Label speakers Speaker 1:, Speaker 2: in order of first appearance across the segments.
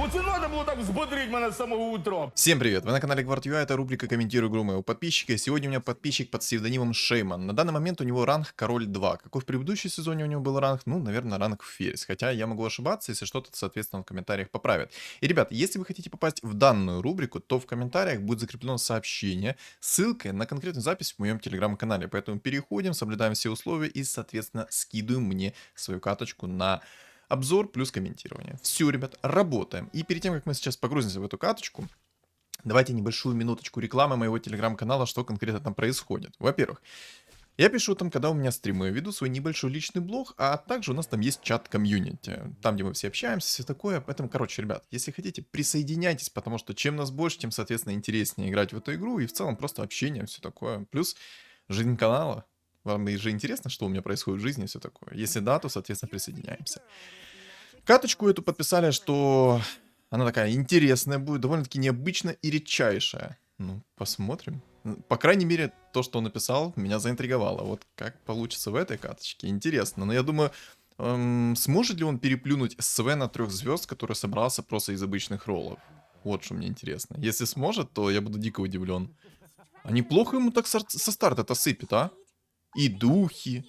Speaker 1: Оце надо було так взбодрить мене з самого утра.
Speaker 2: Всем привет! Вы на канале GвardUA, это рубрика «Комментирую игру моего подписчика». И сегодня у меня подписчик под псевдонимом Шейман. На данный момент у него ранг Король 2. Какой в предыдущем сезоне у него был ранг? Ну, наверное, ранг Ферзь. Хотя я могу ошибаться, если что-то, соответственно, в комментариях поправят. И, ребят, если вы хотите попасть в данную рубрику, то в комментариях будет закреплено сообщение с ссылкой на конкретную запись в моем телеграм-канале. Поэтому переходим, соблюдаем все условия и, соответственно, скидываем мне свою каточку на обзор плюс комментирование. Все, ребят, работаем. И перед тем, как мы сейчас погрузимся в эту каточку, давайте небольшую минуточку рекламы моего телеграм-канала, что конкретно там происходит. Во-первых, я пишу там, когда у меня стримы, я веду свой небольшой личный блог, а также у нас там есть чат комьюнити, там, где мы все общаемся, все такое. Поэтому, короче, ребят, если хотите, присоединяйтесь, потому что чем нас больше, тем, соответственно, интереснее играть в эту игру, и в целом просто общение, все такое. Плюс жизнь канала. Вам же интересно, что у меня происходит в жизни и все такое. Если да, то, соответственно, присоединяемся. Каточку эту подписали, что она такая интересная будет, довольно-таки необычная и редчайшая. Ну, посмотрим. По крайней мере, то, что он написал, меня заинтриговало. Вот как получится в этой каточке, интересно. Но я думаю, сможет ли он переплюнуть СВ на 3 звезд, который собрался просто из обычных роллов? Вот что мне интересно. Если сможет, то я буду дико удивлен. А неплохо ему так со старта-то сыпет, а? И духи,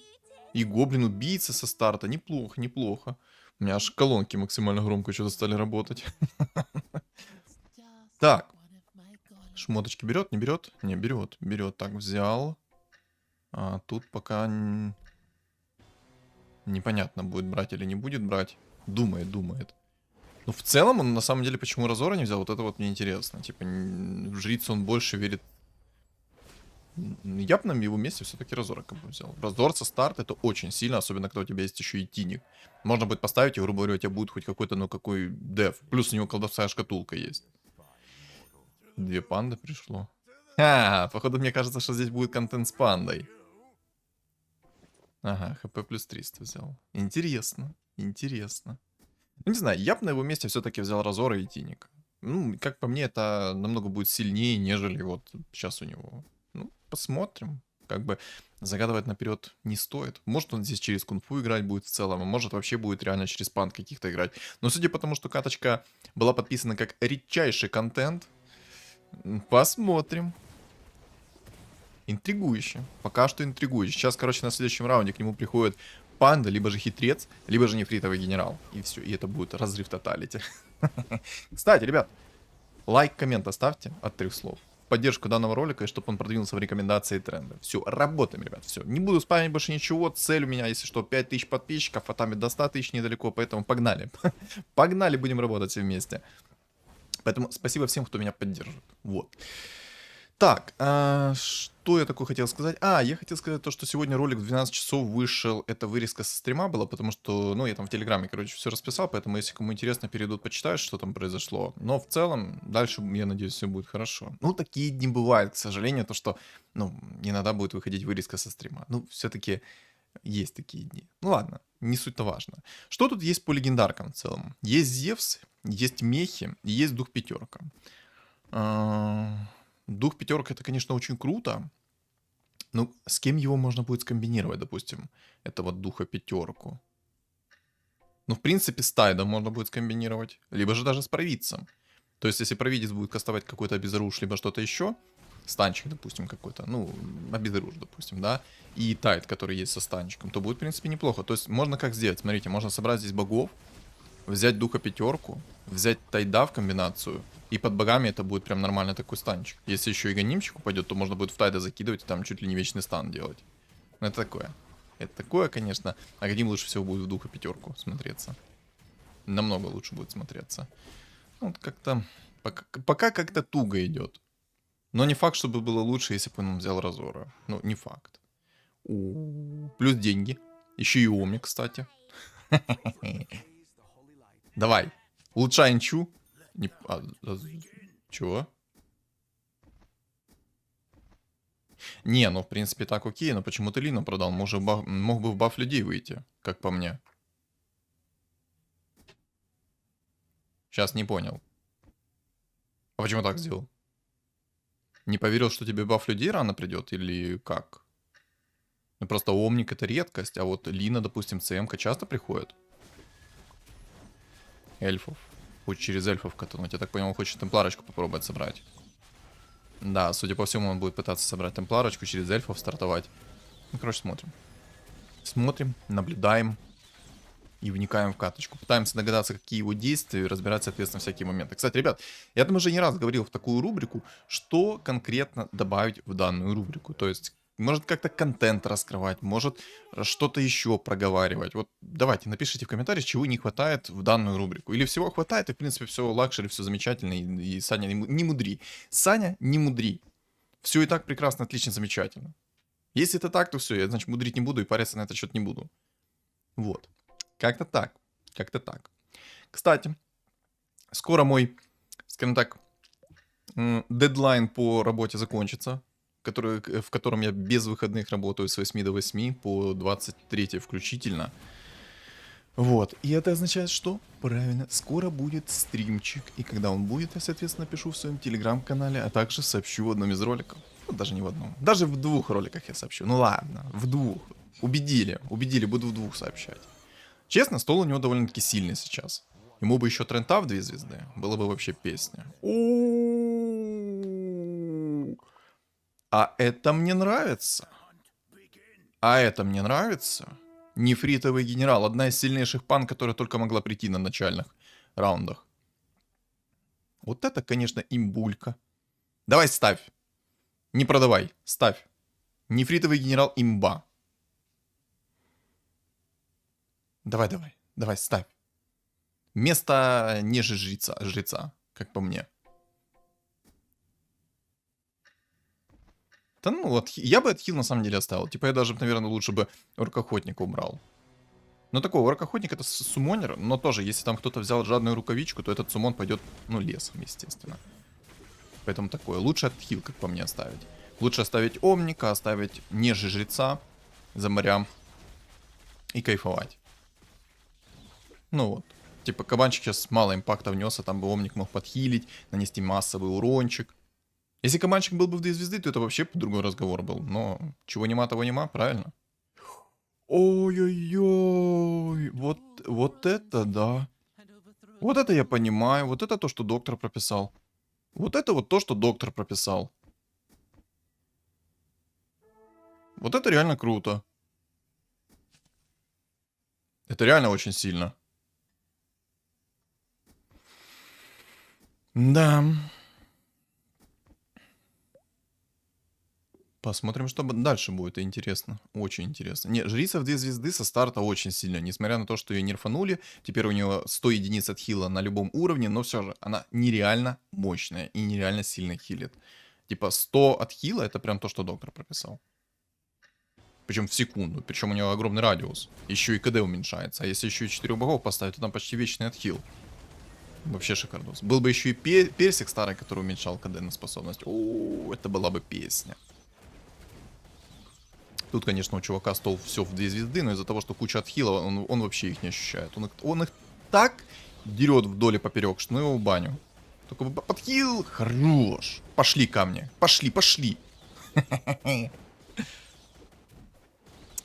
Speaker 2: и гоблин-убийца со старта. Неплохо, неплохо. У меня аж колонки максимально громко что-то стали работать. Так. Шмоточки берет, не берет? Не, берет. Берет. Так, взял. А тут пока непонятно, будет брать или не будет брать. Думает, думает. Ну, в целом, он на самом деле, почему Разора не взял, вот это вот мне интересно. Типа, в жрицу он больше верит. Я бы на его месте все-таки Разора как бы взял. Разор со старта это очень сильно, особенно когда у тебя есть еще и тиник. Можно будет поставить, и, грубо говоря, у тебя будет хоть какой-то, ну, какой деф. Плюс у него колдовская шкатулка есть. 2 панды пришло. Походу, мне кажется, что здесь будет контент с пандой. Ага, хп плюс 300 взял. Интересно, интересно. Ну, не знаю, я бы на его месте все-таки взял Разора и тиник. Ну, как по мне, это намного будет сильнее, нежели вот сейчас у него. Ну, посмотрим. Как бы загадывать наперед не стоит. Может, он здесь через кунг-фу играть будет в целом, а может, вообще будет реально через панд каких-то играть. Но судя по тому, что каточка была подписана как редчайший контент, посмотрим. Интригующе. Пока что интригующе. Сейчас, короче, на следующем раунде к нему приходит панда, либо же хитрец, либо же нефритовый генерал. И все, и это будет разрыв тоталити. Кстати, ребят, лайк, коммент оставьте от 3 слов. В поддержку данного ролика, и чтобы он продвинулся в рекомендации и тренды. Все, работаем, ребят, все. Не буду спамить больше ничего. Цель у меня, если что, 5000 подписчиков, а там и до 100 тысяч недалеко, поэтому погнали. Погнали, будем работать все вместе. Поэтому спасибо всем, кто меня поддержит. Вот. Так, что я такое хотел сказать? Я хотел сказать то, что сегодня ролик в 12 часов вышел, это вырезка со стрима была, потому что, ну, я там в Телеграме, короче, все расписал, поэтому, если кому интересно, перейдут, почитают, что там произошло. Но в целом, дальше, я надеюсь, все будет хорошо. Ну, такие дни бывают, к сожалению, то, что, ну, иногда будет выходить вырезка со стрима. Ну, все-таки есть такие дни. Ну, ладно, не суть-то важно. Что тут есть по легендаркам в целом? Есть Зевс, есть Мехи, и есть Дух Пятерка. Дух Пятерка это, конечно, очень круто. Ну, с кем его можно будет скомбинировать, допустим, этого Духа Пятерку? Ну, в принципе, с Тайдом можно будет скомбинировать. Либо же даже с Провидцем. То есть, если Провидец будет кастовать какой-то обезоруж, либо что-то еще, станчик, допустим, какой-то, ну, обезоруж, допустим, да, и Тайд, который есть со станчиком, то будет, в принципе, неплохо. То есть, можно как сделать? Смотрите, можно собрать здесь богов, взять Духа Пятерку, взять Тайда в комбинацию, и под богами это будет прям нормальный такой станчик. Если еще и гонимчик упадет, то можно будет в Тайда закидывать и там чуть ли не вечный стан делать. Это такое. Это такое, конечно. А гоним лучше всего будет в Духа Пятерку смотреться. Намного лучше будет смотреться. Вот как-то... Пока как-то туго идет. Но не факт, чтобы было лучше, если бы он взял Разора. Ну, не факт. Плюс деньги. Еще и Оми, кстати. Давай. Улучшай инчу. Чего? Не, ну в принципе так окей, но почему ты Лину продал? Мог бы в баф людей выйти, как по мне. Сейчас не понял. А почему так сделал? Не поверил, что тебе баф людей рано придет или как? Ну просто Омник это редкость, а вот Лина, допустим, ЦМ-ка часто приходит. Эльфов. Хочет через эльфов катануть. Я так понял, он хочет темпларочку попробовать собрать. Да, судя по всему, он будет пытаться собрать темпларочку, через эльфов стартовать. Ну, короче, смотрим. Смотрим, наблюдаем и вникаем в каточку. Пытаемся догадаться, какие его действия, и разбирать, соответственно, всякие моменты. Кстати, ребят, я там уже не раз говорил в такую рубрику, что конкретно добавить в данную рубрику. То есть, может как-то контент раскрывать, может что-то еще проговаривать. Вот давайте, напишите в комментариях, чего не хватает в данную рубрику. Или всего хватает, и в принципе все лакшери, все замечательно, и Саня не мудри. Саня, не мудри. Все и так прекрасно, отлично, замечательно. Если это так, то все, я, значит, мудрить не буду и париться на этот счет не буду. Вот. Как-то так. Как-то так. Кстати, скоро мой, скажем так, дедлайн по работе закончится, в котором я без выходных работаю с 8 до 8 по 23 включительно. Вот. И это означает, что? Правильно, скоро будет стримчик. И когда он будет, я, соответственно, пишу в своем телеграм-канале, а также сообщу в одном из роликов. Ну, даже не в одном. Даже в 2 роликах я сообщу. Ну ладно, в 2. Убедили, буду в 2 сообщать. Честно, стол у него довольно-таки сильный сейчас. Ему бы еще трента в 2 звезды. Было бы вообще песня. А это мне нравится. А это мне нравится. Нефритовый генерал. Одна из сильнейших пан, которая только могла прийти на начальных раундах. Вот это, конечно, имбулька. Давай ставь. Не продавай. Ставь. Нефритовый генерал имба. Давай, ставь. Место ниже жреца, как по мне. Да ну, я бы отхил на самом деле оставил. Типа я даже, наверное, лучше бы оркохотника убрал. Но такого, оркохотник это суммонер, но тоже, если там кто-то взял жадную рукавичку, то этот суммон пойдет, ну, лесом, естественно. Поэтому такое. Лучше отхил, как по мне, оставить. Лучше оставить омника, оставить ниже жреца за морям и кайфовать. Ну вот. Типа кабанчик сейчас мало импакта внес, а там бы омник мог подхилить, нанести массовый урончик. Если кабанчик был бы в 2 звезды, то это вообще другой разговор был. Но чего нема, того нема, правильно? Ой-ой-ой, вот это да. Вот это я понимаю, вот это то, что доктор прописал. Вот это вот то, что доктор прописал. Вот это реально круто. Это реально очень сильно. Да. Посмотрим, что дальше будет, интересно. Очень интересно. Не, жрица в 2 звезды со старта очень сильно. Несмотря на то, что ее нерфанули, теперь у нее 100 единиц от хила на любом уровне, но все же она нереально мощная и нереально сильно хилит. Типа 100 от хила это прям то, что доктор прописал. Причем в секунду. Причем у него огромный радиус. Еще и КД уменьшается. А если еще и 4 богов поставить, то там почти вечный отхил. Вообще шикардос. Был бы еще и персик старый, который уменьшал КД на способность. О, это была бы песня. Тут, конечно, у чувака стол все в 2 звезды, но из-за того, что куча отхила, он вообще их не ощущает. Он их так дерет вдоль и поперек, что ну его в баню. Только подхил, хорош. Пошли ко мне. Пошли.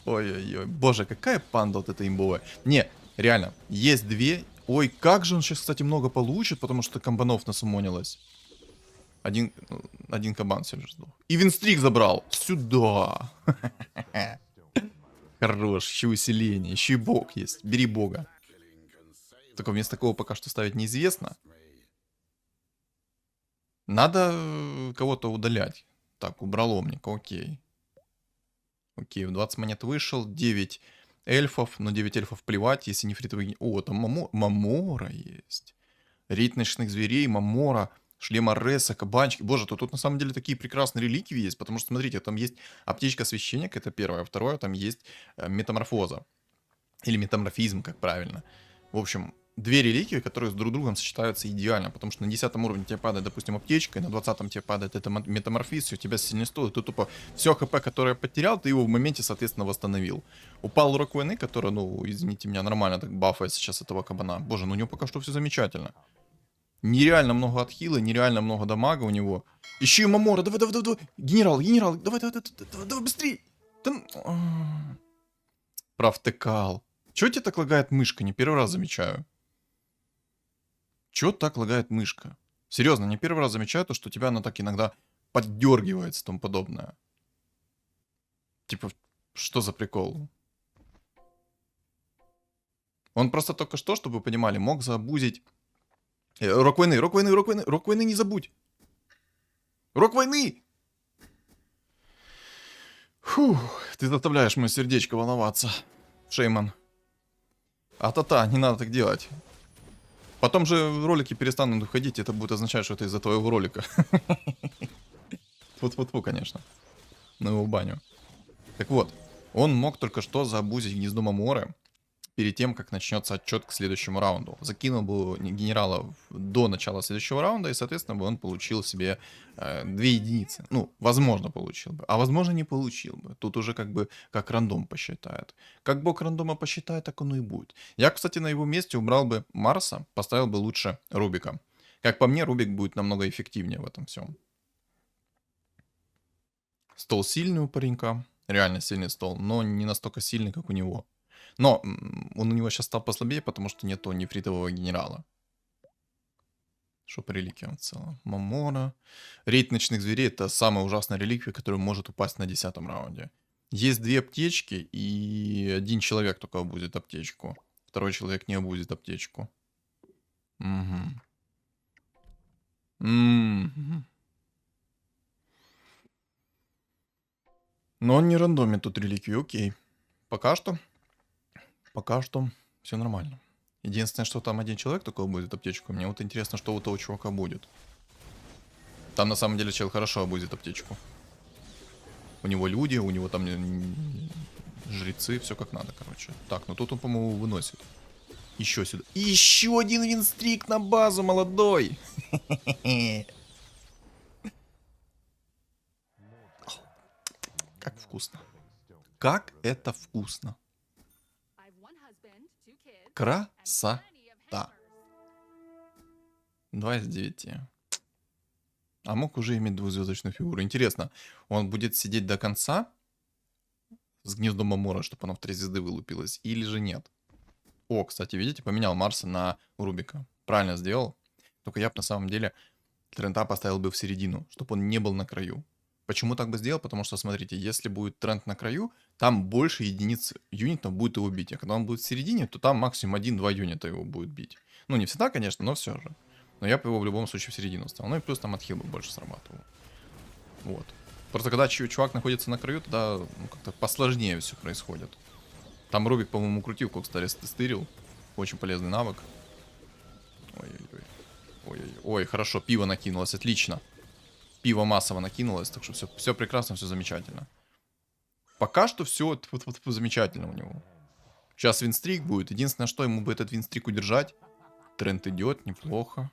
Speaker 2: Ой-ой-ой, боже, какая панда вот эта имбовая. Не, реально, есть 2. Ой, как же он сейчас, кстати, много получит, потому что комбанов насумонилось. Один кабан все же сдох. И винстрик забрал. Сюда. Хорош, еще усиление, еще и бог есть. Бери бога. Только вместо такого пока что ставить неизвестно. Надо кого-то удалять. Так, убрал омника, окей. Окей, в 20 монет вышел, 9 эльфов, но 9 эльфов плевать, если нефритовый... О, там Мамора есть. Рейд ночных зверей, Мамора, шлем Арреса, кабанчики. Боже, тут на самом деле такие прекрасные реликвии есть, потому что, смотрите, там есть аптечка священника, это первое, а второе, там есть метаморфоза. Или метаморфизм, как правильно. В общем, 2 реликвии, которые с друг другом сочетаются идеально, потому что на 10 уровне тебе падает, допустим, аптечка, и на 20 тебе падает это метаморфиз, у тебя сильный стол, и ты тупо все хп, которое потерял, ты его в моменте, соответственно, восстановил. Упал урок войны, который, ну, извините меня, нормально так бафает сейчас этого кабана. Боже, ну у него пока что все замечательно. Нереально много отхила, нереально много дамага у него. Еще и Мамора, давай, генерал, давай, быстрей. Там... Провтыкал. Чего тебе так лагает мышка? Не первый раз замечаю. Чё так лагает мышка? Серьезно, не первый раз замечаю то, что тебя она так иногда поддергивается и тому подобное. Типа, что за прикол? Он просто только что, чтобы вы понимали, мог забузить... Рок войны, рок войны, рок войны, рок войны не забудь! Рок войны! Фух, ты заставляешь мое сердечко волноваться, Шейман. А-та-та, не надо так делать. Потом же ролики перестанут выходить, это будет означать, что это из-за твоего ролика. Фу-фу-фу, конечно. На его баню. Так вот, он мог только что забузить гнездо Маморы перед тем, как начнется отчет к следующему раунду. Закинул бы генерала до начала следующего раунда, и, соответственно, бы он получил себе 2 единицы. Ну, возможно, получил бы. А возможно, не получил бы. Тут уже как бы как рандом посчитает. Как бог рандома посчитает, так оно и будет. Я, кстати, на его месте убрал бы Марса, поставил бы лучше Рубика. Как по мне, Рубик будет намного эффективнее в этом всем. Стол сильный у паренька. Реально сильный стол, но не настолько сильный, как у него. Но он у него сейчас стал послабее, потому что нету нефритового генерала. Что по реликвиям в целом? Мамора. Рейд ночных зверей — это самая ужасная реликвия, которая может упасть на 10-м раунде. Есть 2 аптечки, и 1 человек только обузит аптечку. Второй человек не обузит аптечку. Угу. Но он не рандомит тут реликвию, окей. Пока что все нормально. Единственное, что там 1 человек такой будет аптечку. Мне вот интересно, что у того чувака будет. Там на самом деле чел хорошо обузит аптечку. У него люди, у него там жрецы, все как надо, короче. Так, ну тут он, по-моему, выносит. Еще сюда. Еще 1 винстрик на базу, молодой! Как вкусно. Как это вкусно. Красота. 2 из 9. А мог уже иметь 2-звездочную фигуру. Интересно, он будет сидеть до конца с гнездом Мамора, чтобы оно в 3 звезды вылупилось, или же нет? О, кстати, видите, поменял Марса на Рубика. Правильно сделал. Только я бы на самом деле Трента поставил бы в середину, чтобы он не был на краю. Почему так бы сделал? Потому что, смотрите, если будет тренд на краю, там больше единиц юнитов будет его бить. А когда он будет в середине, то там максимум 1-2 юнита его будет бить. Ну, не всегда, конечно, но все же. Но я бы его в любом случае в середину ставил. Ну и плюс там отхил бы больше срабатывал. Вот. Просто когда чувак находится на краю, тогда как-то посложнее все происходит. Там Рубик, по-моему, крутилку, кстати, стырил. Очень полезный навык. Ой-ой-ой. Ой-ой-ой, хорошо, пиво накинулось, отлично. Пиво массово накинулось, так что все прекрасно, все замечательно. Пока что все замечательно у него. Сейчас винстрик будет. Единственное, что ему бы этот винстрик удержать. Тренд идет, неплохо.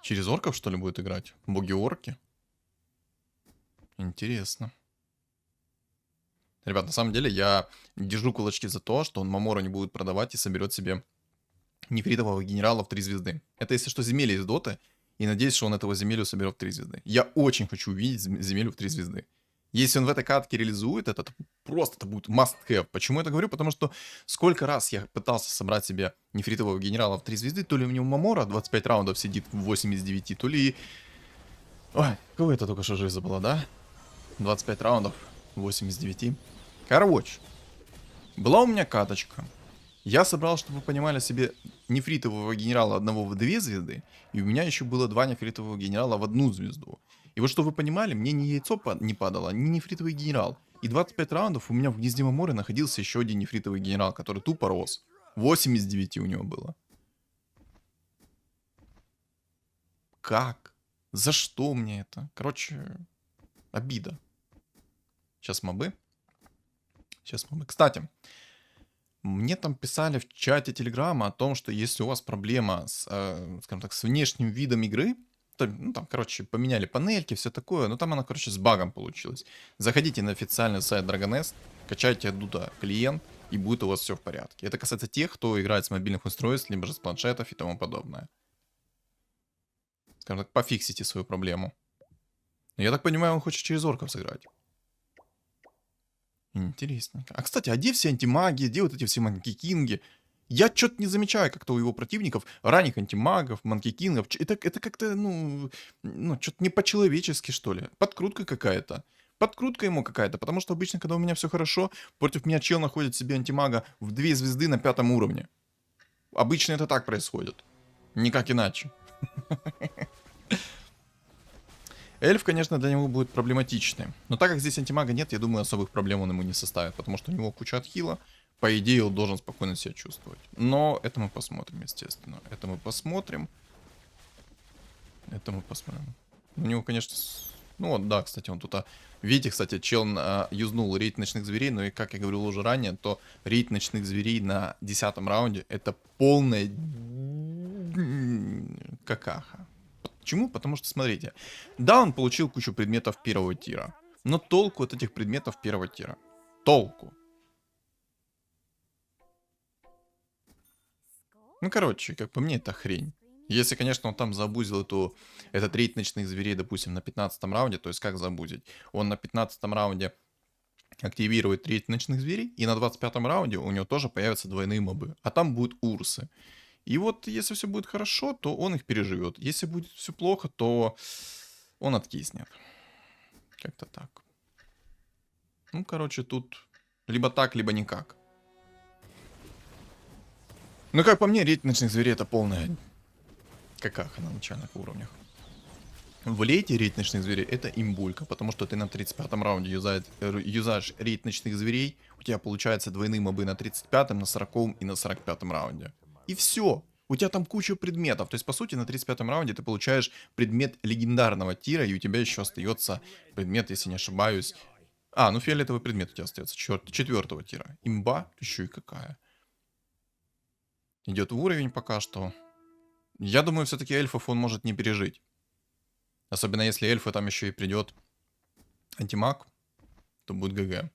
Speaker 2: Через орков, что ли, будет играть? Боги-орки? Интересно. Ребят, на самом деле я держу кулачки за то, что он Мамора не будет продавать и соберет себе нефритового генерала в 3 звезды. Это, если что, земелье из доты. И надеюсь, что он этого земелью соберет в 3 звезды. Я очень хочу увидеть земелью в 3 звезды. Если он в этой катке реализует это, то просто это будет must have. Почему я это говорю? Потому что сколько раз я пытался собрать себе нефритового генерала в 3 звезды, то ли у него Мамора 25 раундов сидит в 8 из 9, то ли... Ой, кого это только что жизнь была, да? 25 раундов, 8 из 9. Короче, была у меня каточка. Я собрал, чтобы вы понимали, себе нефритового генерала одного в 2 звезды, и у меня еще было 2 нефритового генерала в 1 звезду. И вот чтобы вы понимали, мне ни яйцо не падало, ни нефритовый генерал. И 25 раундов у меня в гнезде Маморы находился еще 1 нефритовый генерал, который тупо рос. 8 из 9 у него было. Как? За что мне это? Короче, обида. Сейчас мобы. Кстати, мне там писали в чате Телеграма о том, что если у вас проблема с, скажем так, с внешним видом игры, то, ну, там, короче, поменяли панельки, все такое, но там она, короче, с багом получилась. Заходите на официальный сайт Dragonest, качайте оттуда клиент, и будет у вас все в порядке. Это касается тех, кто играет с мобильных устройств, либо же с планшетов и тому подобное. Скажем так, пофиксите свою проблему. Но я так понимаю, он хочет через орков сыграть. Интересно. А, кстати, а где все антимаги, где вот эти все манки-кинги? Я что-то не замечаю как-то у его противников, ранних антимагов, манкикингов. Это как-то, ну что-то не по-человечески, что ли. Подкрутка какая-то. Подкрутка ему какая-то, потому что обычно, когда у меня все хорошо, против меня чел находит себе антимага в 2 звезды на 5 уровне. Обычно это так происходит. Никак иначе. Эльф, конечно, для него будет проблематичный. Но так как здесь антимага нет, я думаю, особых проблем он ему не составит. Потому что у него куча отхила. По идее, он должен спокойно себя чувствовать. Но это мы посмотрим, естественно. Это мы посмотрим. Это мы посмотрим. У него, конечно... Ну вот, да, кстати, он тут... Видите, кстати, чел юзнул рейд ночных зверей. Но и как я говорил уже ранее, то рейд ночных зверей на 10-м раунде это полная... какаха. Почему? Потому что, смотрите, да, он получил кучу предметов первого тира, но толку от этих предметов первого тира? Толку. Ну, короче, как по мне, это хрень. Если, конечно, он там забузил этот рейд ночных зверей, допустим, на 15-м раунде, то есть как забузить? Он на 15-м раунде активирует рейд ночных зверей, и на 25-м раунде у него тоже появятся двойные мобы, а там будут урсы. И вот, если все будет хорошо, то он их переживет. Если будет все плохо, то он откиснет. Как-то так. Ну, короче, тут либо так, либо никак. Ну, как по мне, рейд ночных зверей это полная какаха на начальных уровнях. В лейте рейд ночных зверей это имбулька, потому что ты на 35-м раунде юзаешь рейд ночных зверей, у тебя получается двойные мобы на 35-м, на 40-м и на 45-м раунде. И все. У тебя там куча предметов. То есть, по сути, на 35-м раунде ты получаешь предмет легендарного тира, и у тебя еще остается предмет, если не ошибаюсь. Ну фиолетовый предмет у тебя остается. 4-го тира. Имба еще и какая. Идет в уровень пока что. Я думаю, все-таки эльфов он может не пережить. Особенно если эльфы там еще и придет антимаг, то будет ГГ.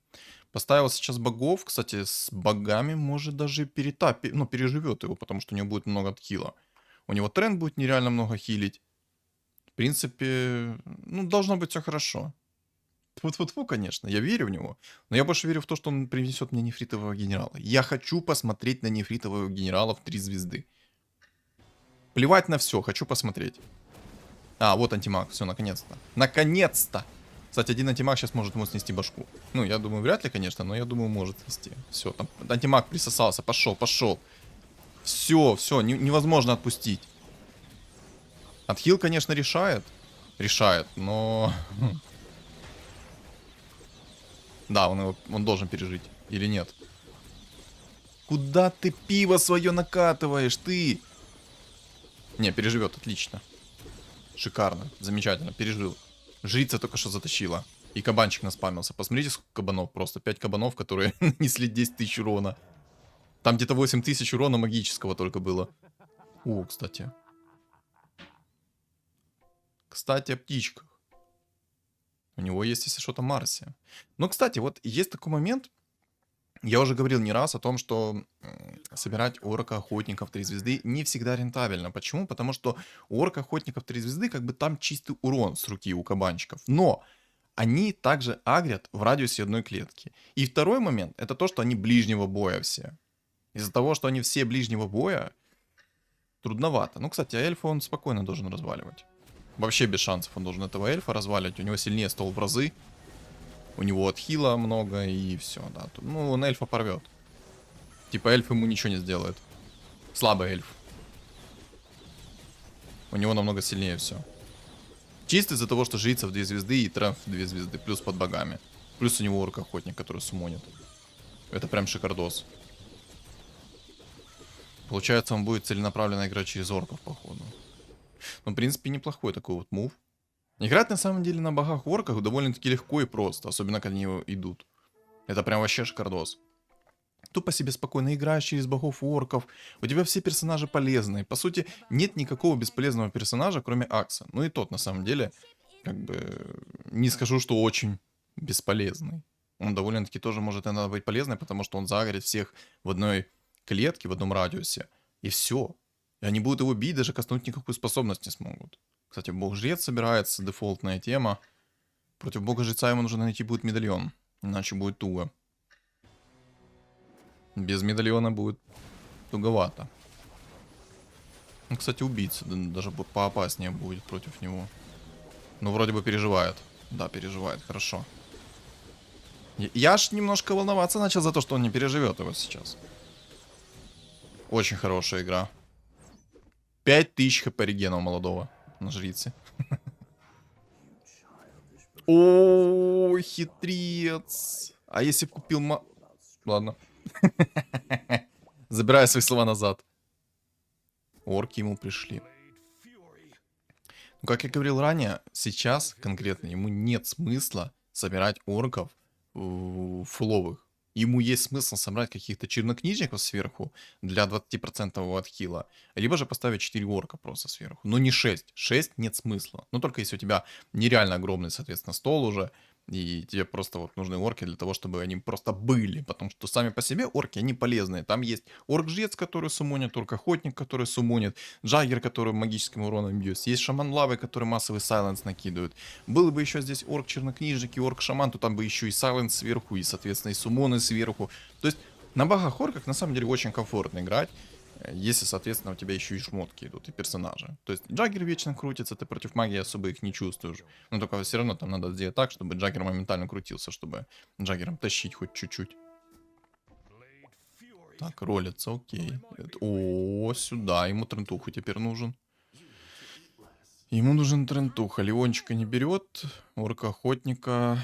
Speaker 2: Поставил сейчас богов. Кстати, с богами может даже переживет его, потому что у него будет много отхила. У него тренд будет нереально много хилить. В принципе, должно быть все хорошо. Тьфу-тьфу-тьфу, конечно, я верю в него. Но я больше верю в то, что он принесет мне нефритового генерала. Я хочу посмотреть на нефритового генерала в 3 звезды. Плевать на все, хочу посмотреть. Вот антимаг, все, наконец-то. Наконец-то! Кстати, один антимаг сейчас может ему снести башку. Ну, я думаю, вряд ли, конечно, но я думаю, может снести. Все, там антимаг присосался, пошел. Все, невозможно отпустить. Отхил, конечно, решает, но... Да, он должен пережить. Или нет? Куда ты пиво свое накатываешь, ты? Не, переживет, отлично. Шикарно, замечательно, пережил. Жрица только что затащила. И кабанчик наспамился. Посмотрите, сколько кабанов. Просто 5 кабанов, которые нанесли 10 тысяч урона. Там где-то 8 тысяч урона магического только было. Кстати. Кстати, о птичках. У него есть, если что-то, Марсия. Но, кстати, вот есть такой момент. Я уже говорил не раз о том, что собирать орка-охотников 3 звезды не всегда рентабельно. Почему? Потому что у орка-охотников 3 звезды как бы там чистый урон с руки у кабанчиков. Но они также агрят в радиусе одной клетки. И второй момент, это то, что они ближнего боя все. Из-за того, что они все ближнего боя, трудновато. Ну, кстати, эльфа он спокойно должен разваливать. Вообще без шансов он должен этого эльфа разваливать. У него сильнее стол в разы. У него отхила много и все, да. Он эльфа порвет. Типа эльф ему ничего не сделает. Слабый эльф. У него намного сильнее все. Чисто из-за того, что жрица в 2 звезды и треф в 2 звезды. Плюс под богами. Плюс у него орк-охотник, который сумонит. Это прям шикардос. Получается, он будет целенаправленно играть через орков, походу. В принципе, неплохой такой вот мув. Играть на самом деле на богах-орках довольно-таки легко и просто. Особенно, когда они идут. Это прям вообще шикардос. Тупо себе спокойно играешь через богов-орков. У тебя все персонажи полезные. По сути, нет никакого бесполезного персонажа, кроме Акса. И тот, на самом деле, как бы, не скажу, что очень бесполезный. Он довольно-таки тоже может иногда быть полезный, потому что он загорит всех в одной клетке, в одном радиусе. И все. И они будут его бить, даже коснуть никакую способность не смогут. Кстати, бог-жрец собирается, дефолтная тема. Против бога-жреца ему нужно найти будет медальон. Иначе будет туго. Без медальона будет туговато. Ну, кстати, убийца даже поопаснее будет против него. Ну, вроде бы переживает. Да, переживает, хорошо. Я аж немножко волноваться начал за то, что он не переживет его сейчас. Очень хорошая игра. 5000 хп регена у молодого на жрице. О, хитрец. А если б купил Ладно. Забираю свои слова назад. Орки ему пришли. Ну, как я говорил ранее, сейчас конкретно ему нет смысла собирать орков фуловых. Ему есть смысл собрать каких-то чернокнижников сверху для 20% отхила. Либо же поставить 4 орка просто сверху. Но не 6. 6 нет смысла. Но только если у тебя нереально огромный, соответственно, стол уже. И тебе просто вот нужны орки для того, чтобы они просто были. Потому что сами по себе орки, они полезные. Там есть орк-жрец, который суммонит, орк-охотник, который суммонит, джаггер, который магическим уроном бьет. Есть шаман лавы, который массовый сайленс накидывает. Был бы еще здесь орк-чернокнижник и орк-шаман, то там бы еще и сайленс сверху, и, соответственно, и суммоны сверху. То есть на багах-орках на самом деле очень комфортно играть. Если, соответственно, у тебя еще и шмотки идут, и персонажи. То есть Джаггер вечно крутится, ты против магии особо их не чувствуешь. Но только все равно там надо сделать так, чтобы Джаггер моментально крутился, чтобы Джаггером тащить хоть чуть-чуть. Так, ролится, окей. О, сюда, ему трентуху теперь нужен. Ему нужен трентуха. Леончика не берет, орка-охотника.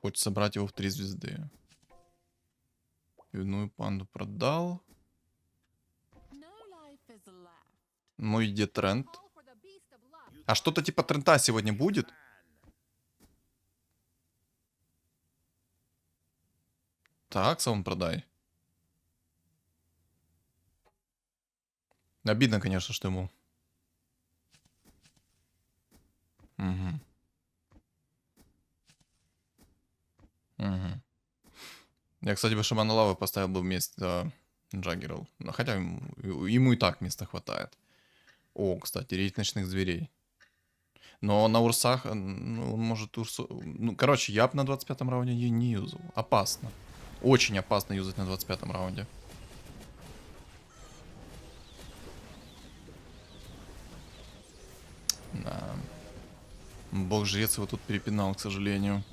Speaker 2: Хочет собрать его в 3 звезды. Пивную панду продал. Ну и где тренд? А что-то типа тренда сегодня будет? Так, сам продай. Обидно, конечно, что ему. Угу. Угу. Я, кстати, бы шамана лавы поставил бы вместо Джаггеров. Хотя ему и так места хватает. О, кстати, рейд ночных зверей. Но на урсах, ну, он может урсу... Ну, короче, я бы на 25-м раунде не юзал. Опасно. Очень опасно юзать на 25-м раунде. Да. Бог-жрец его тут перепинал, к сожалению.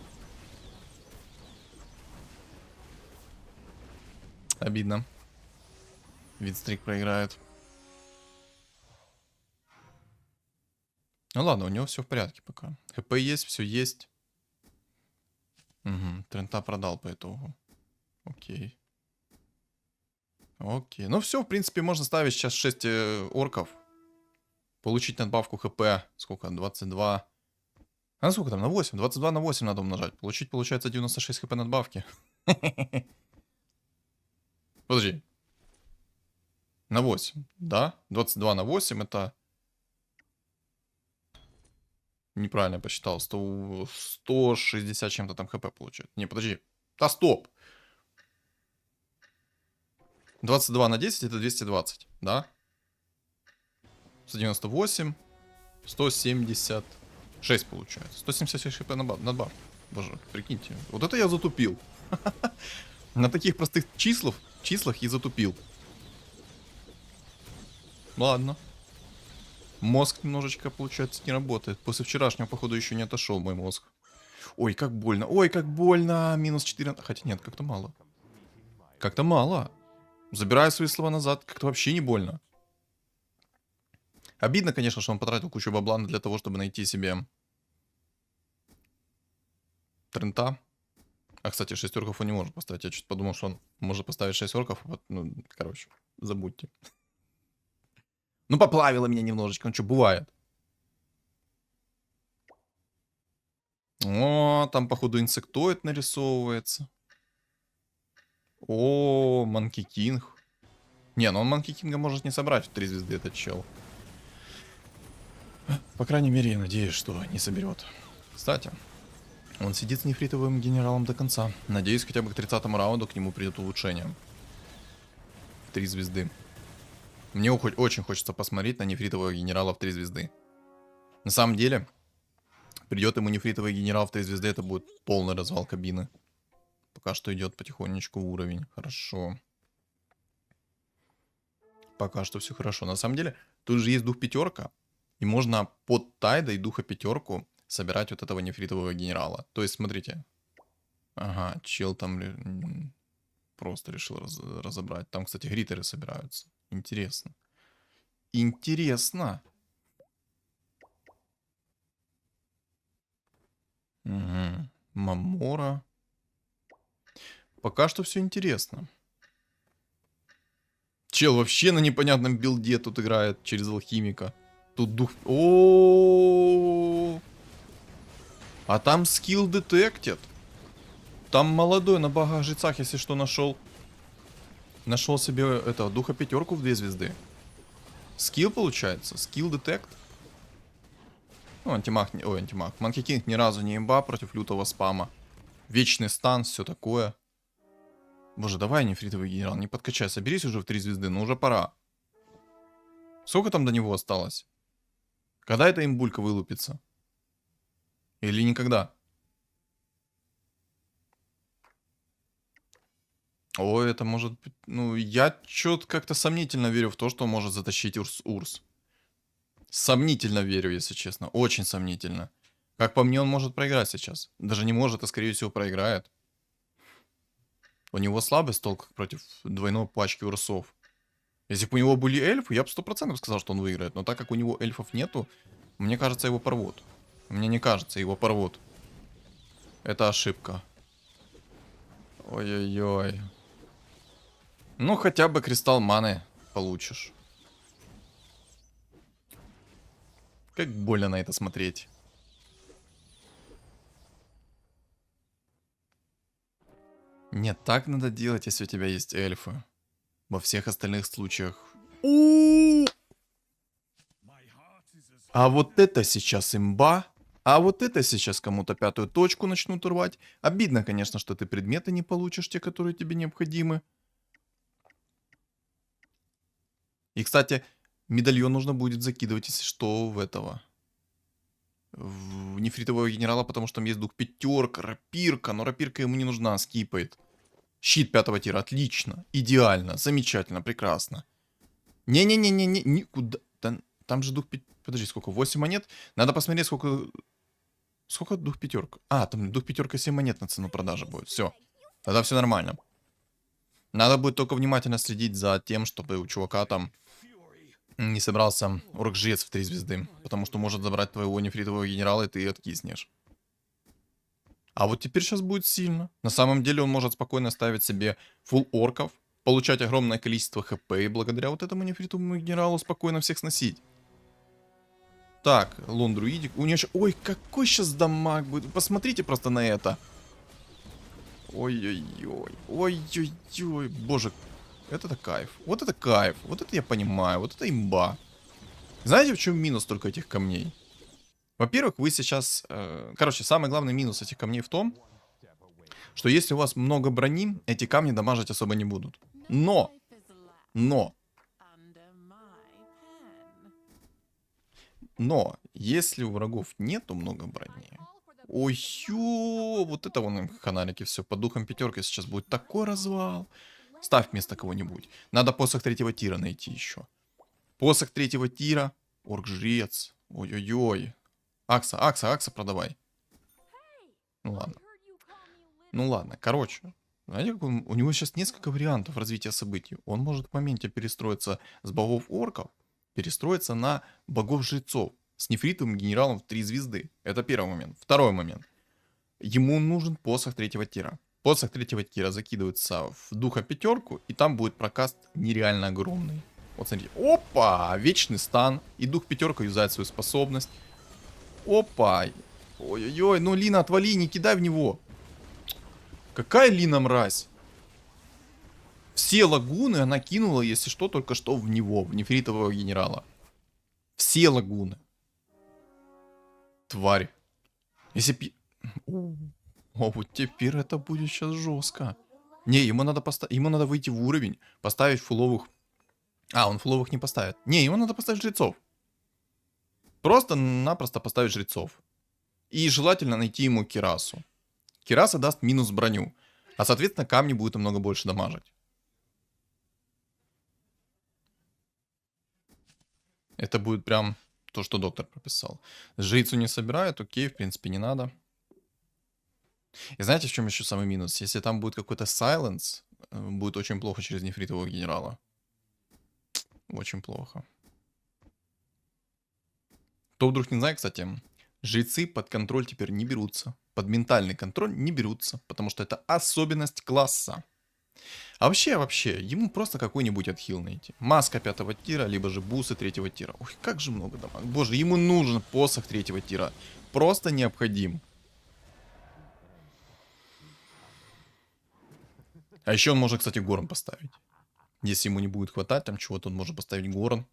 Speaker 2: Обидно. Винстрик проиграет. Ну ладно, у него все в порядке пока. ХП есть, все есть. Угу, Трента продал по итогу. Окей. Окей. Ну все, в принципе, можно ставить сейчас 6 орков. Получить надбавку ХП. Сколько? 22. А сколько там? На 8. 22 на 8 надо умножать. Получить, получается, 96 ХП надбавки. Подожди. На 8, да? 22 на 8 это... Неправильно я посчитал. 160 чем-то там ХП получает. Не, подожди. Да стоп. 22 на 10 это 220, да? 198. 176 получается. 176 хп надбавки. Боже, прикиньте. Вот это я затупил. На таких простых числах я затупил. Ладно. Мозг немножечко, получается, не работает. После вчерашнего, походу, еще не отошел мой мозг. Ой, как больно. Ой, как больно. Минус 4. Хотя нет, как-то мало. Как-то мало. Забираю свои слова назад. Как-то вообще не больно. Обидно, конечно, что он потратил кучу бабла для того, чтобы найти себе Трента. А, кстати, 6 орков он не может поставить. Я чуть подумал, что он может поставить 6 орков. Вот, ну, короче, забудьте. Ну, поплавило меня немножечко. Ну, что, бывает. О, там, походу, инсектоид нарисовывается. О, Манки Кинг. Не, ну он Манки Кинга может не собрать в 3 звезды, этот чел. По крайней мере, я надеюсь, что не соберет. Кстати, он сидит с нефритовым генералом до конца. Надеюсь, хотя бы к 30-му раунду к нему придет улучшение. 3 звезды. Мне очень хочется посмотреть на нефритового генерала в 3 звезды. На самом деле, придет ему нефритовый генерал в 3 звезды, это будет полный развал кабины. Пока что идет потихонечку уровень. Хорошо. Пока что все хорошо. На самом деле, тут же есть дух пятерка. И можно под Тайда и духа пятерку собирать вот этого нефритового генерала. То есть, смотрите. Ага, чел там просто решил разобрать. Там, кстати, гритеры собираются. Интересно. Интересно. Угу. Мамора. Пока что все интересно. Чел вообще на непонятном билде тут играет через алхимика. Тут дух... О, а там скилл detected. Там молодой на бога-жрецах, если что, нашел. Нашел себе этого духа пятерку в 2 звезды. Скилл получается. Скилл детект. Ну, антимаг... Ой, антимаг. Манки Кинг ни разу не имба против лютого спама. Вечный стан, все такое. Боже, давай, нефритовый генерал, не подкачай. Соберись уже в 3 звезды, ну уже пора. Сколько там до него осталось? Когда эта имбулька вылупится? Или никогда? Ой, это может быть... Ну, я что-то как-то сомнительно верю в то, что может затащить Урс. Сомнительно верю, если честно. Очень сомнительно. Как по мне, он может проиграть сейчас. Даже не может, а скорее всего проиграет. У него слабый стол как против двойной пачки урсов. Если бы у него были эльфы, я бы 100% сказал, что он выиграет. Но так как у него эльфов нету, мне кажется, его порвут. Мне не кажется, его порвут. Это ошибка. Ой-ой-ой. Ну, хотя бы кристалл маны получишь. Как больно на это смотреть. Нет, так надо делать, если у тебя есть эльфы. Во всех остальных случаях. А вот это сейчас имба. А вот это сейчас кому-то 5-ю точку начнут рвать. Обидно, конечно, что ты предметы не получишь, те, которые тебе необходимы. И, кстати, медальон нужно будет закидывать, если что, в этого. В нефритового генерала, потому что там есть дух пятерка, рапирка. Но рапирка ему не нужна, скипает. Щит 5-го тира, отлично, идеально, замечательно, прекрасно. Не-не-не-не-не, никуда. Там же дух пятерка. Подожди, сколько? 8 монет? Надо посмотреть, сколько... Сколько дух пятерка? А, там дух пятерка 7 монет на цену продажи будет. Все. Тогда все нормально. Надо будет только внимательно следить за тем, чтобы у чувака там не собрался орк-жрец в 3 звезды. Потому что может забрать твоего нефритового генерала, и ты откиснешь. А вот теперь сейчас будет сильно. На самом деле он может спокойно ставить себе фулл орков, получать огромное количество хп, и благодаря вот этому нефритовому генералу спокойно всех сносить. Так, лон-друидик. У нее еще... Ой, какой сейчас дамаг будет. Посмотрите просто на это. Ой-ой-ой. Ой-ой-ой. Боже, это кайф. Вот это кайф. Вот это я понимаю. Вот это имба. Знаете, в чем минус только этих камней? Во-первых, вы сейчас... Короче, самый главный минус этих камней в том, что если у вас много брони, эти камни дамажить особо не будут. Но! Но, если у врагов нету много брони... Ой-ё, вот это вон им каналики, все, по духам пятерки сейчас будет такой развал. Ставь вместо кого-нибудь. Надо посох 3-го тира найти еще. Посох 3-го тира. Орк-жрец. Ой-ой-ой. Акса продавай. Ну ладно. Ну ладно, короче. Знаете, как у него сейчас несколько вариантов развития событий. Он может в моменте перестроиться с богов-орков, перестроиться на богов-жрецов. С нефритовым генералом в 3 звезды. Это первый момент. Второй момент. Ему нужен посох 3-го тира. Посох 3-го тира закидывается в духа пятерку, и там будет прокаст нереально огромный. Вот смотрите. Опа! Вечный стан. И дух пятерка юзает свою способность. Опа! Ой-ой-ой, ну Лина, отвали, не кидай в него. Какая Лина мразь? Все лагуны она кинула, если что, только что в него, в нефритового генерала. Все лагуны. Тварь. Если б... О, вот теперь это будет сейчас жестко. Не, ему надо выйти в уровень, поставить фуловых... А, он фуловых не поставит. Не, ему надо поставить жрецов. Просто-напросто поставить жрецов. И желательно найти ему кирасу. Кираса даст минус броню. А, соответственно, камни будут намного больше дамажить. Это будет прям то, что доктор прописал. Жрицу не собирают, окей, в принципе, не надо. И знаете, в чем еще самый минус? Если там будет какой-то сайленс, будет очень плохо через нефритового генерала. Очень плохо. Кто вдруг не знает, кстати, жрецы под контроль теперь не берутся. Под ментальный контроль не берутся, потому что это особенность класса. А вообще, ему просто какой-нибудь отхил найти. Маска 5-го тира, либо же бусы 3-го тира. Ой, как же много дамаг. Боже, ему нужен посох 3-го тира. Просто необходим. А еще он может, кстати, горн поставить. Если ему не будет хватать там чего-то, он может поставить горн.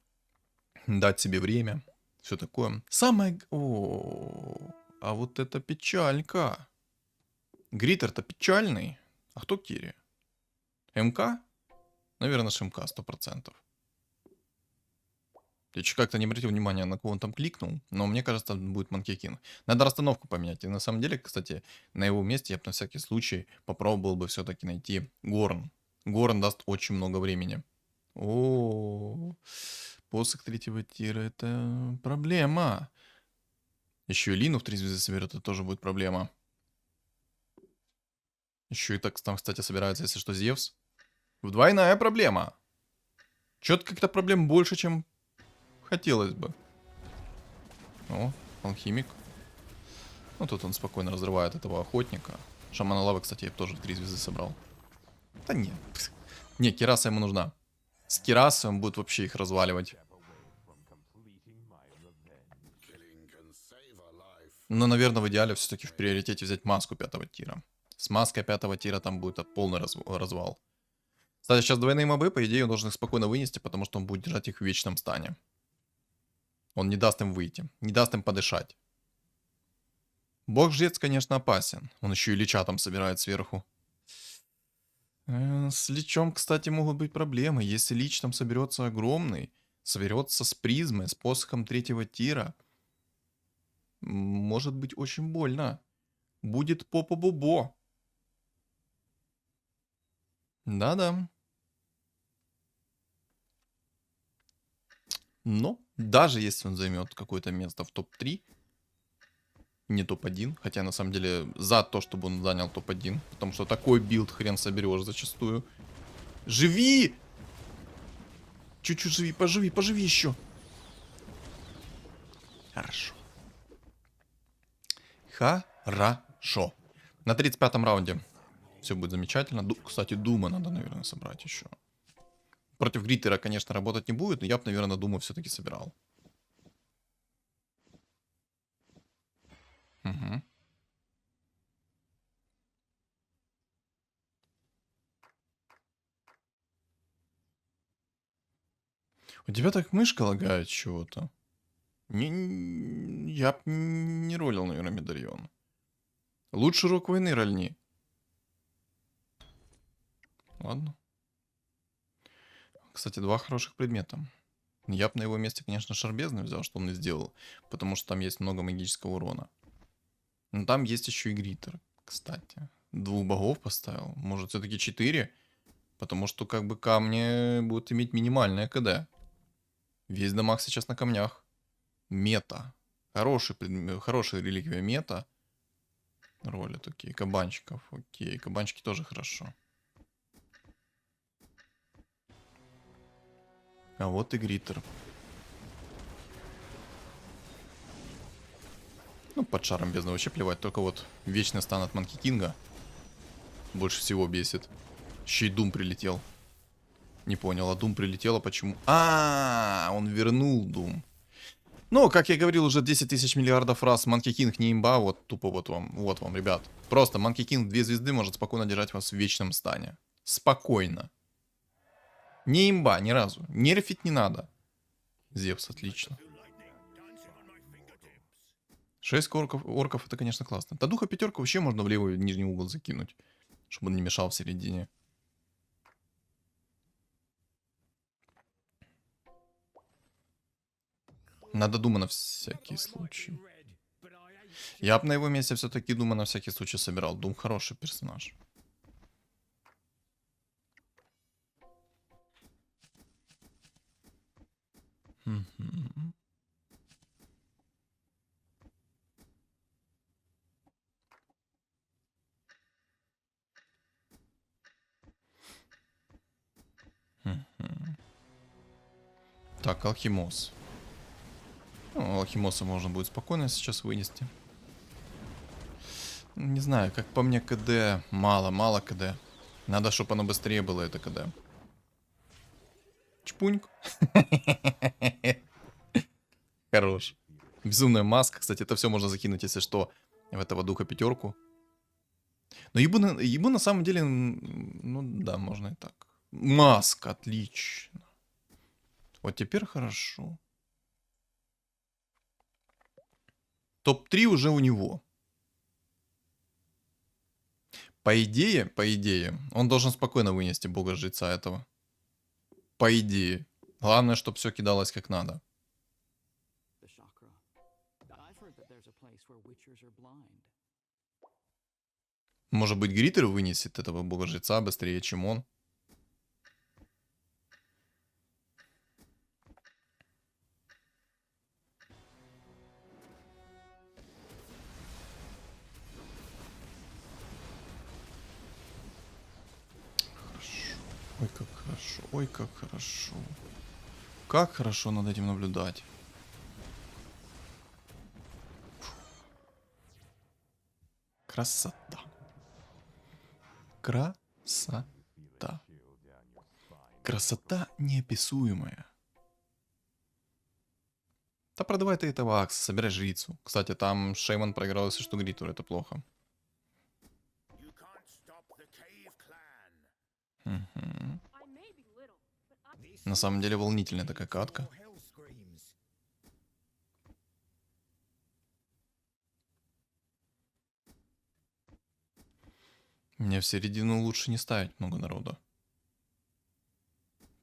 Speaker 2: Дать себе время. Все такое. Самое... А вот это печалька. Гриттер-то печальный. А кто Кири? МК? Наверное, МК 100%. Я еще как-то не обратил внимания, на кого он там кликнул, но мне кажется, там будет Манки Кинг. Надо расстановку поменять. И на самом деле, кстати, на его месте я бы на всякий случай попробовал бы все-таки найти Горн. Горн даст очень много времени. О, посох 3-го тира — это проблема. Еще и Лину в 3 звезды соберет, это тоже будет проблема. Еще и так там, кстати, собирается, если что, Зевс. Двойная проблема. Что-то как-то проблем больше, чем хотелось бы. О, алхимик. Ну, тут он спокойно разрывает этого охотника. Шамана лавы, кстати, я тоже в 3 звезды собрал. Да нет. Не, Кираса ему нужна. С Кирасой он будет вообще их разваливать. Но, наверное, в идеале все-таки в приоритете взять маску 5-го тира. С маской 5-го тира там будет полный развал. Кстати, сейчас двойные мобы, по идее, он должен их спокойно вынести, потому что он будет держать их в вечном стане. Он не даст им выйти, не даст им подышать. Бог-жрец, конечно, опасен. Он еще и лича там собирает сверху. С личом, кстати, могут быть проблемы. Если лич там соберется огромный, соберется с призмой, с посохом 3-го тира, может быть очень больно. Будет попа-бобо. Да-да. Но даже если он займет какое-то место в топ-3, не топ-1, хотя на самом деле за то, чтобы он занял топ-1, потому что такой билд хрен соберешь зачастую. Живи! Чуть-чуть живи, поживи еще. Хорошо. Хорошо. На 35-м раунде все будет замечательно. Кстати, Дума надо, наверное, собрать еще. Против Гриттера, конечно, работать не будет, но я бы, наверное, Думу все-таки собирал. Угу. У тебя так мышка лагает чего-то. Я б не ролил, наверное, медальон. Лучше Рок войны рольни. Ладно. Кстати, 2 хороших предмета. Я бы на его месте, конечно, Шарбезный взял, что он и сделал. Потому что там есть много магического урона. Но там есть еще и Гриттер, кстати. 2 богов поставил. Может, все-таки 4? Потому что, как бы, камни будут иметь минимальное КД. Весь дамаг сейчас на камнях. Мета. Хорошая реликвия мета. Роли такие. Кабанчиков. Окей. Кабанчики тоже хорошо. А вот и Гриттер. Ну, под шаром бездны вообще плевать. Только вот вечный стан от Манки Кинга больше всего бесит. Еще и Дум прилетел. Не понял, а Дум прилетела почему? Он вернул Дум. Ну, как я говорил уже 10 тысяч миллиардов раз, Манки Кинг не имба, вот тупо вот вам, ребят. Просто Манки Кинг 2 звезды может спокойно держать вас в вечном стане. Спокойно. Не имба ни разу. Нерфить не надо. Зевс, отлично. 6 орков это, конечно, классно. Да духа 5 вообще можно в левый нижний угол закинуть, чтобы он не мешал в середине. Надо Дума на всякий случай. Я бы на его месте все-таки Дума на всякий случай собирал. Дум хороший персонаж. Мгм. Мгм. Так, Алхимос. Ну, Алхимоса можно будет спокойно сейчас вынести. Не знаю, как по мне КД мало КД. Надо, чтобы оно быстрее было, это КД. Чпуньк. Хорош. Безумная маска. Кстати, это все можно закинуть, если что, в этого духа пятерку. Но ебу на самом деле, ну да, можно и так. Маска, отлично. Вот теперь хорошо. Топ-3 уже у него. По идее, он должен спокойно вынести бога-жреца этого. По идее. Главное, чтобы все кидалось как надо.
Speaker 3: The chakra. I've heard that there's a place where witchers are blind.
Speaker 2: Может быть, Гриттер вынесет этого бога-жреца быстрее, чем он. Хорошо. Ой, как хорошо. Ой, как хорошо. Как хорошо над этим наблюдать. Фу. Красота. Красота. Красота неописуемая. Да продавай ты этого Акса, собирай жрицу. Кстати, там Шейман проиграл, если что, Гритуру, это плохо. Мгм. На самом деле волнительная такая катка. Мне в середину лучше не ставить много народу.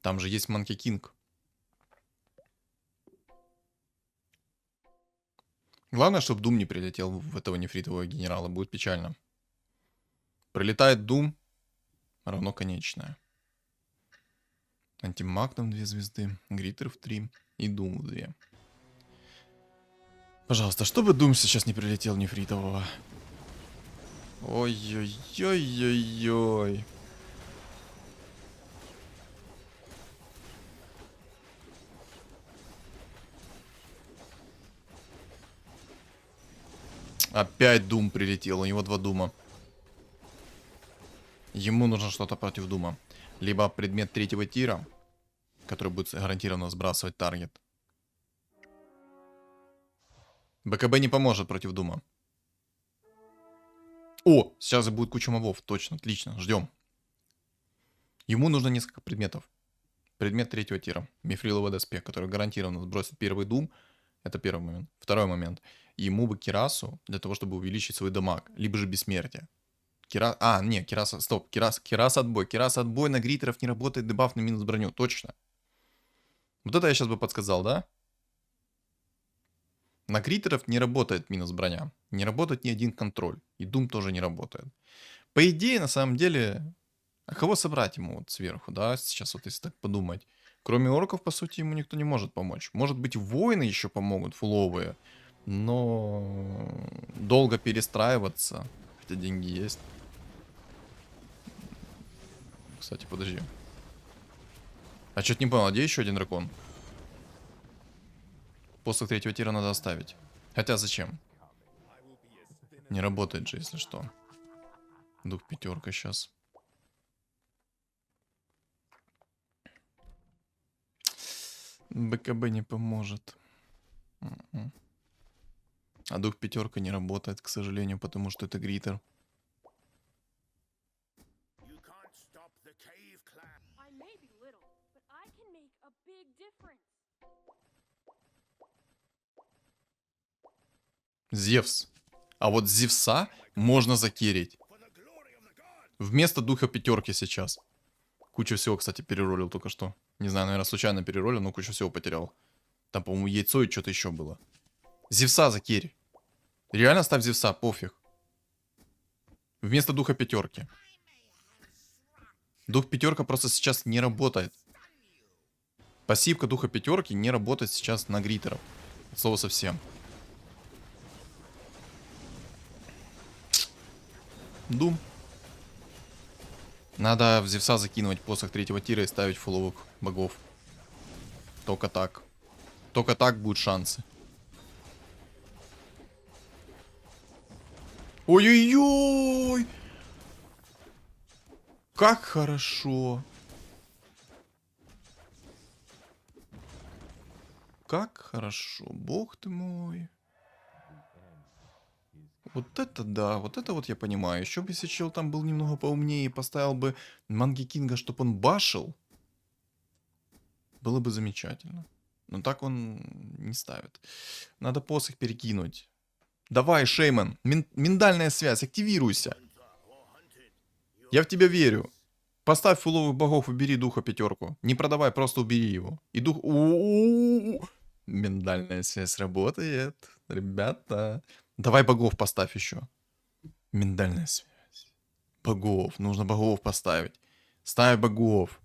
Speaker 2: Там же есть Манки Кинг. Главное, чтобы Дум не прилетел в этого нефритового генерала. Будет печально. Прилетает Дум, равно конечная. Антимагнум 2 звезды, Гриттер в 3 и Дум в 2. Пожалуйста, чтобы Дум сейчас не прилетел нефритового. Ой-ой-ой-ой-ой. Опять Дум прилетел, у него 2 Дума. Ему нужно что-то против Дума. Либо предмет 3-го тира, который будет гарантированно сбрасывать таргет. БКБ не поможет против Дума. О, сейчас будет куча мобов, точно, отлично, ждем. Ему нужно несколько предметов. Предмет 3-го тира, мифриловый доспех, который гарантированно сбросит первый Дум. Это первый момент. Второй момент. Ему бы Кирасу для того, чтобы увеличить свой дамаг, либо же бессмертие. Кираса, стоп, Кирас отбой. Кирас отбой на Гриттеров не работает, дебаф на минус броню, точно. Вот это я сейчас бы подсказал, да? На Гриттеров не работает минус броня. Не работает ни один контроль. И Дум тоже не работает. По идее, на самом деле, а кого собрать ему вот сверху, да? Сейчас вот если так подумать. Кроме орков, по сути, ему никто не может помочь. Может быть, воины еще помогут, фуловые. Но долго перестраиваться. Хотя деньги есть. Кстати, подожди. А что-то не понял, а где еще один дракон? После 3-го тира надо оставить. Хотя зачем? Не работает же, если что. Дух пятерка сейчас. БКБ не поможет. А дух пятерка не работает, к сожалению, потому что это Гриттер. Зевс. А вот Зевса можно закерить. Вместо духа пятерки сейчас. Кучу всего, кстати, переролил только что. Не знаю, наверное, случайно переролил, но кучу всего потерял. Там, по-моему, яйцо и что-то еще было. Зевса закери. Реально ставь Зевса, пофиг. Вместо духа пятерки. Дух пятерка просто сейчас не работает. Пассивка духа пятерки не работает сейчас на гритеров. От слова совсем. Дум. Надо в Зевса закинуть посох третьего тира и ставить фуловых богов. Только так. Только так будут шансы. Ой-ой-ой! Как хорошо. Как хорошо. Бог ты мой. Вот это да, вот это вот я понимаю. Еще бы если чел там был немного поумнее и поставил бы Манги Кинга, чтобы он башил, было бы замечательно. Но так он не ставит. Надо посох перекинуть. Давай, Шейман, миндальная связь, активируйся. Я в тебя верю. Поставь фуловых богов, убери духа пятерку. Не продавай, просто убери его. И дух... У-у-у-у. Миндальная связь работает. Ребята. Давай богов поставь еще. Миндальная связь. Богов. Нужно богов поставить. Ставь богов.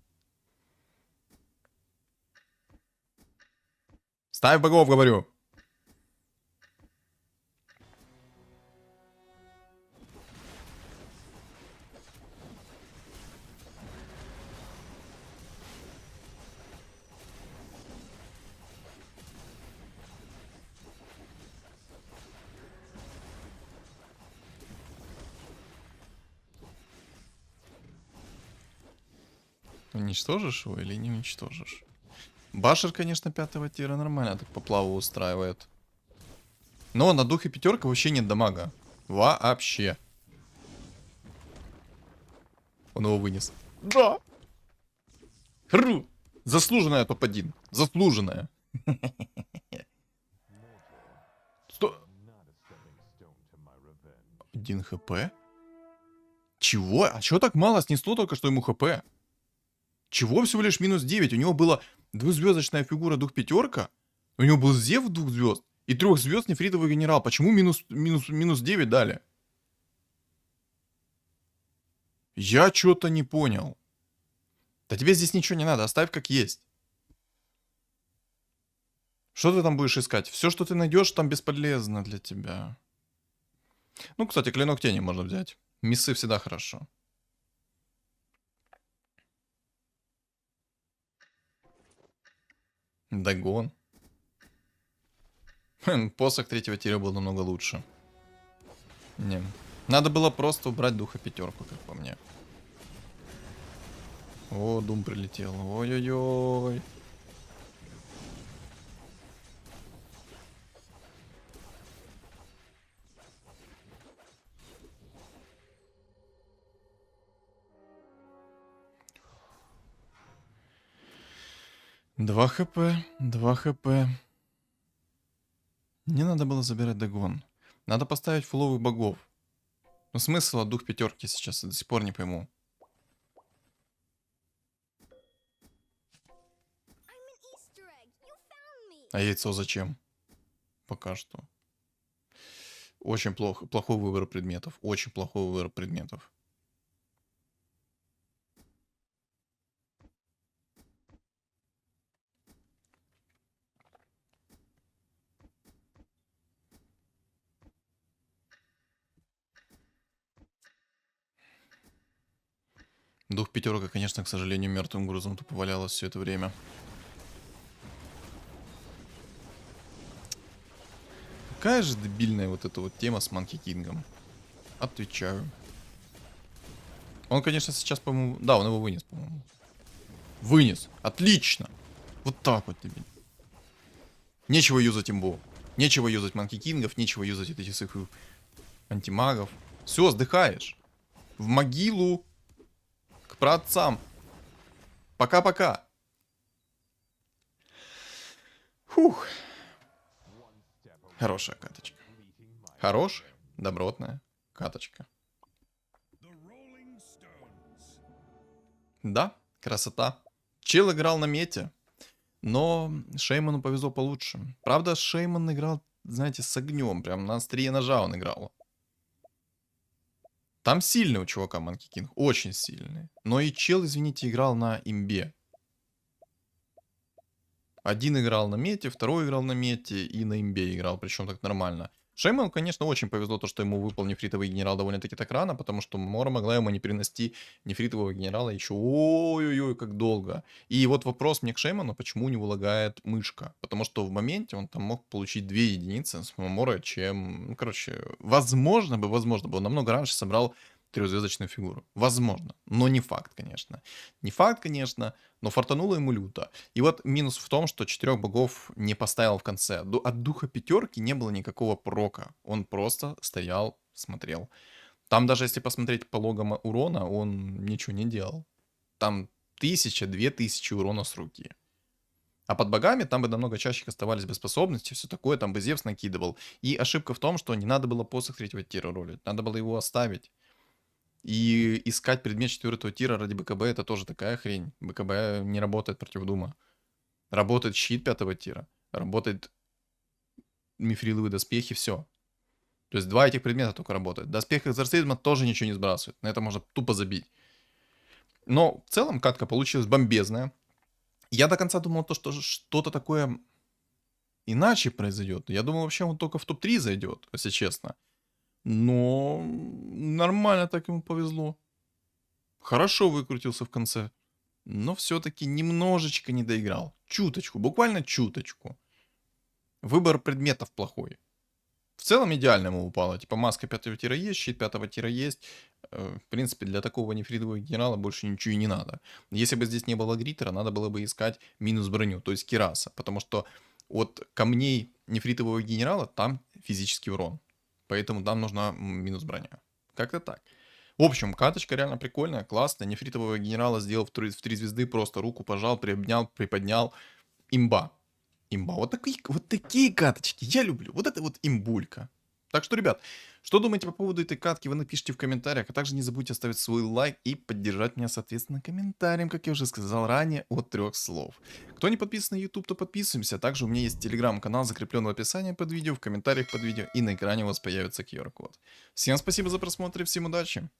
Speaker 2: Ставь богов, говорю. Уничтожишь его или не уничтожишь? Башер, конечно, 5-го тира нормально так по плаву устраивает. Но на духе пятерка вообще нет дамага. Вообще. Он его вынес. Да. Хру. Заслуженная топ-1. Заслуженная. 1 хп? Чего? А чего так мало снесло только что ему хп? Чего всего лишь минус 9? У него была двухзвездочная фигура дух пятерка. У него был Зев 2 звезд. И 3 звезд нефритовый генерал. Почему минус 9 дали? Я что-то не понял. Да тебе здесь ничего не надо. Оставь как есть. Что ты там будешь искать? Все, что ты найдешь, там бесполезно для тебя. Ну, кстати, клинок тени можно взять. Миссы всегда хорошо. Дагон. Посох третьего тира был намного лучше. Не. Надо было просто убрать духа пятерку, как по мне. О, Дум прилетел. Ой-ой-ой. Два хп, 2 хп. Не надо было забирать догон. Надо поставить фуловых богов. Но смысл от дух пятерки сейчас я до сих пор не пойму. А яйцо зачем? Пока что. Очень плохой выбор предметов. Очень плохой выбор предметов. Дух пятерка, конечно, к сожалению, мертвым грузом тупо валялась все это время. Какая же дебильная вот эта вот тема с Манки Кингом. Отвечаю. Он, конечно, сейчас, по-моему... Да, он его вынес, по-моему. Вынес. Отлично. Вот так вот тебе. Нечего юзать имбу. Нечего юзать Манки Кингов, нечего юзать этих своих антимагов. Все, сдыхаешь. В могилу. К праотцам. Пока-пока. Фух. Хорошая каточка. Хорошая, добротная каточка. Да, красота. Чел играл на мете, но Шейману повезло получше. Правда, Шейман играл, знаете, с огнем. Прям на острие ножа он играл. Там сильный у чувака Манки Кинг, очень сильный. Но и чел, извините, играл на имбе. Один играл на мете, второй играл на мете и на имбе играл, причем так нормально. Шейману, конечно, очень повезло то, что ему выпал нефритовый генерал довольно-таки так рано, потому что Мора могла ему не перенести нефритового генерала еще ой-ой-ой, как долго. И вот вопрос мне к Шейману, почему у него лагает мышка. Потому что в моменте он там мог получить 2 единицы с Мора, чем... Ну, короче, возможно бы, он намного раньше собрал трехзвездочную фигуру. Возможно, но не факт, конечно. Не факт, конечно, но фартануло ему люто. И вот минус в том, что 4 богов не поставил в конце. От духа пятерки не было никакого прока. Он просто стоял, смотрел. Там даже если посмотреть по логам урона, он ничего не делал. Там 1000-2000 урона с руки. А под богами там бы намного чаще оставались бы способности, все такое, там бы Зевс накидывал. И ошибка в том, что не надо было посох 3-го тира ролить, надо было его оставить. И искать предмет 4-го тира ради БКБ это тоже такая хрень. БКБ не работает против Дума. Работает щит 5-го тира. Работает мифриловые доспехи, все. То есть 2 этих предмета только работают. Доспех экзорцизма тоже ничего не сбрасывает. На это можно тупо забить. Но в целом катка получилась бомбезная. Я до конца думал, что что-то такое иначе произойдет. Я думал, вообще он только в топ-3 зайдет, если честно. Но нормально так ему повезло. Хорошо выкрутился в конце. Но все-таки немножечко не доиграл. Чуточку, буквально чуточку. Выбор предметов плохой. В целом идеально ему упало. Типа маска 5-го тира есть, щит 5-го тира есть. В принципе, для такого нефритового генерала больше ничего и не надо. Если бы здесь не было гриттера, надо было бы искать минус броню, то есть кираса. Потому что от камней нефритового генерала там физический урон. Поэтому там нужна минус броня. Как-то так. В общем, каточка реально прикольная, классная. Нефритового генерала сделал в 3 звезды, просто руку пожал, приобнял, приподнял. Имба. Имба. Вот такие каточки я люблю. Вот это вот имбулька. Так что, ребят, что думаете по поводу этой катки, вы напишите в комментариях. А также не забудьте оставить свой лайк и поддержать меня, соответственно, комментарием, как я уже сказал ранее, от 3 слов. Кто не подписан на YouTube, то подписываемся. Также у меня есть телеграм-канал, закреплен в описании под видео, в комментариях под видео, и на экране у вас появится QR-код. Всем спасибо за просмотр и всем удачи!